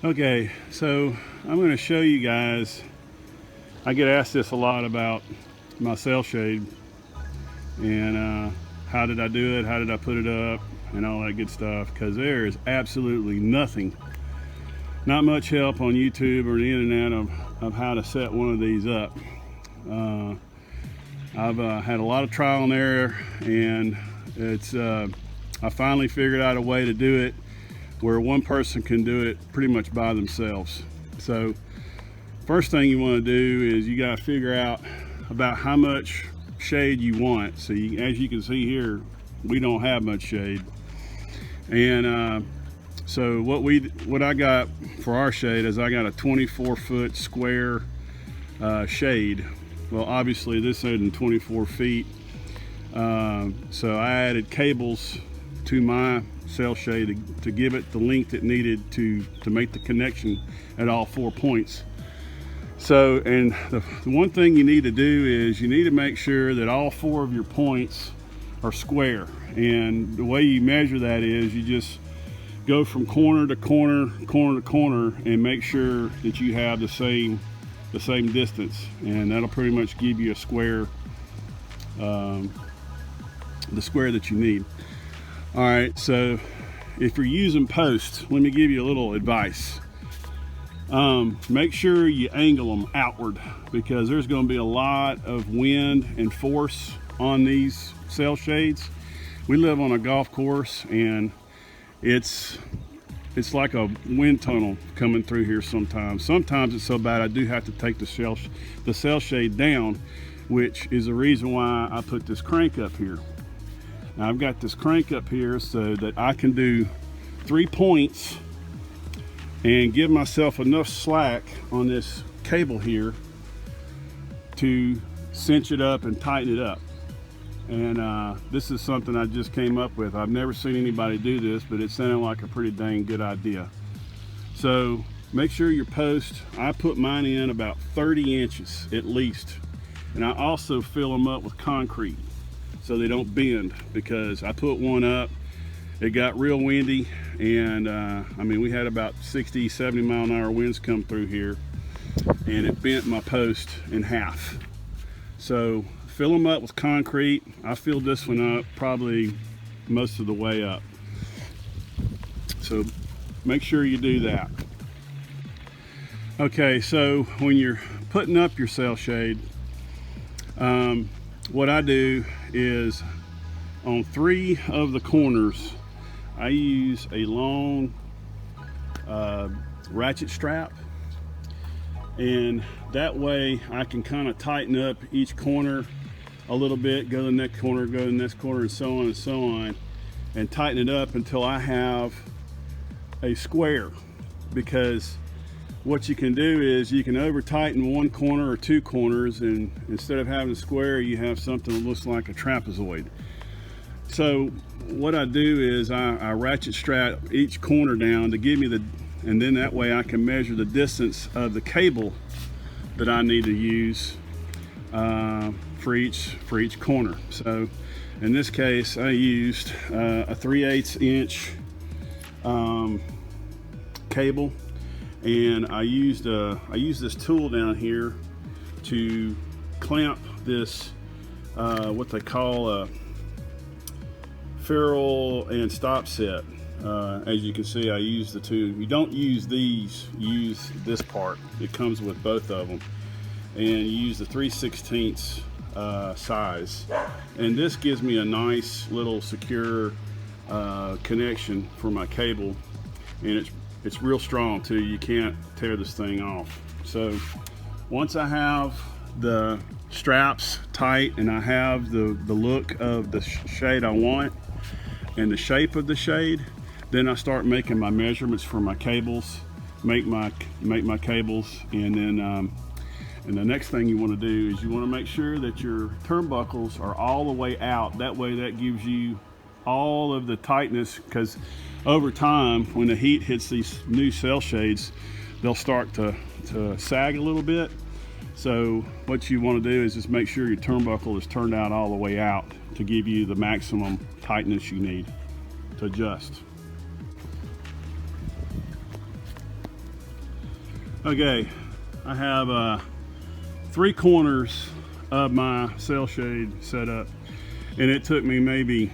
Okay, so I'm going to show you guys. I get asked this a lot about my sail shade and how did I do it, how did I put it up, and all that good stuff, because there is absolutely nothing, not much help on YouTube or the internet of how to set one of these up. I've had a lot of trial and error, and I finally figured out a way to do it where one person can do it pretty much by themselves. So first thing you want to do is you got to figure out about how much shade you want. So as you can see here, we don't have much shade, and so what I got for our shade is I got a 24-foot square shade. Well, obviously this isn't 24 feet, so I added cables to my sail shade to give it the length it needed to make the connection at all 4 points. So, and the one thing you need to do is you need to make sure that all 4 of your points are square. And the way you measure that is you just go from corner to corner, corner to corner, and make sure that you have the same distance, and that'll pretty much give you a square, the square that you need. All right, so if you're using posts, let me give you a little advice. Make sure you angle them outward, because there's going to be a lot of wind and force on these sail shades. We live on a golf course, and it's like a wind tunnel coming through here sometimes. Sometimes it's so bad I do have to take the sail shade down, which is the reason why I put this crank up here. Now I've got this crank up here so that I can do 3 points and give myself enough slack on this cable here to cinch it up and tighten it up. And this is something I just came up with. I've never seen anybody do this, but it sounded like a pretty dang good idea. So make sure your post, I put mine in about 30 inches at least. And I also fill them up with concrete so they don't bend, because I put one up, it got real windy, and I mean, we had about 60, 70 mile an hour winds come through here, and it bent my post in half. So fill them up with concrete. I filled this one up probably most of the way up. So make sure you do that. Okay, so when you're putting up your sail shade, what I do is on 3 of the corners, I use a long ratchet strap, and that way I can kind of tighten up each corner a little bit, go to the next corner, go to the next corner, and so on and so on, and tighten it up until I have a square. Because what you can do is you can over tighten 1 corner or 2 corners, and instead of having a square, you have something that looks like a trapezoid. So what I do is I ratchet strap each corner down to give me and then that way I can measure the distance of the cable that I need to use for each corner. So in this case, I used a 3/8 inch cable, and I used this tool down here to clamp this what they call a ferrule and stop set. As you can see, I use the 2. You don't use these, you use this part. It comes with both of them, and you use the 3/16 size, and this gives me a nice little secure connection for my cable, and it's real strong too. You can't tear this thing off. So once I have the straps tight and I have the look of the shade I want and the shape of the shade, then I start making my measurements for my cables, make my cables, and then and the next thing you want to do is you want to make sure that your turnbuckles are all the way out. That way that gives you all of the tightness, because over time when the heat hits these new sail shades, they'll start to sag a little bit. So what you want to do is just make sure your turnbuckle is turned out all the way out to give you the maximum tightness you need to adjust. Okay, I have 3 corners of my sail shade set up, and it took me maybe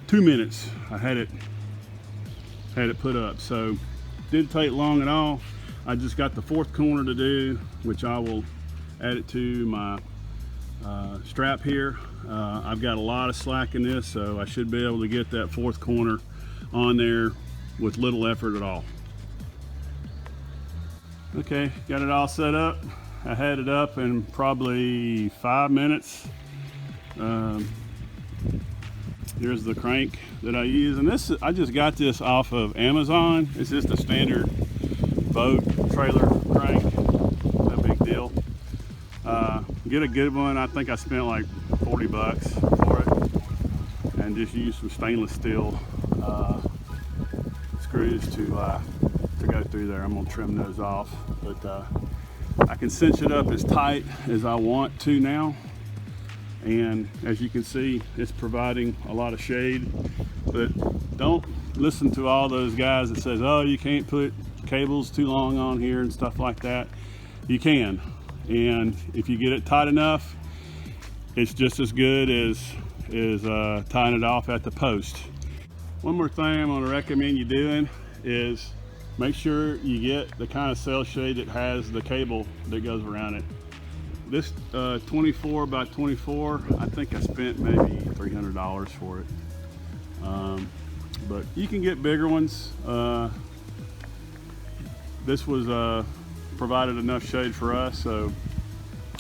2 minutes. I had it put up, so didn't take long at all. I just got the 4th corner to do, which I will add it to my strap here. I've got a lot of slack in this, so I should be able to get that 4th corner on there with little effort at all. Okay, got it all set up. I had it up in probably 5 minutes. Here's the crank that I use, and I just got this off of Amazon. It's just a standard boat trailer crank, no big deal. Get a good one. I think I spent like 40 bucks for it, and just use some stainless steel screws to go through there. I'm gonna trim those off, but I can cinch it up as tight as I want to now. And as you can see, it's providing a lot of shade. But don't listen to all those guys that says, oh, you can't put cables too long on here and stuff like that. You can, and if you get it tight enough, it's just as good as tying it off at the post. One more thing I'm going to recommend you doing is make sure you get the kind of sail shade that has the cable that goes around it. This 24 by 24, I think I spent maybe $300 for it. But you can get bigger ones. This was provided enough shade for us, so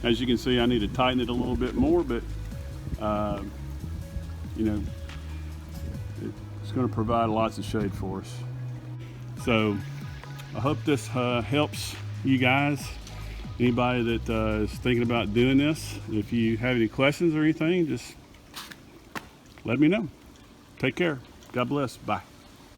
as you can see, I need to tighten it a little bit more, but you know, it's going to provide lots of shade for us. So I hope this helps you guys. Anybody that is thinking about doing this, if you have any questions or anything, just let me know. Take care. God bless. Bye.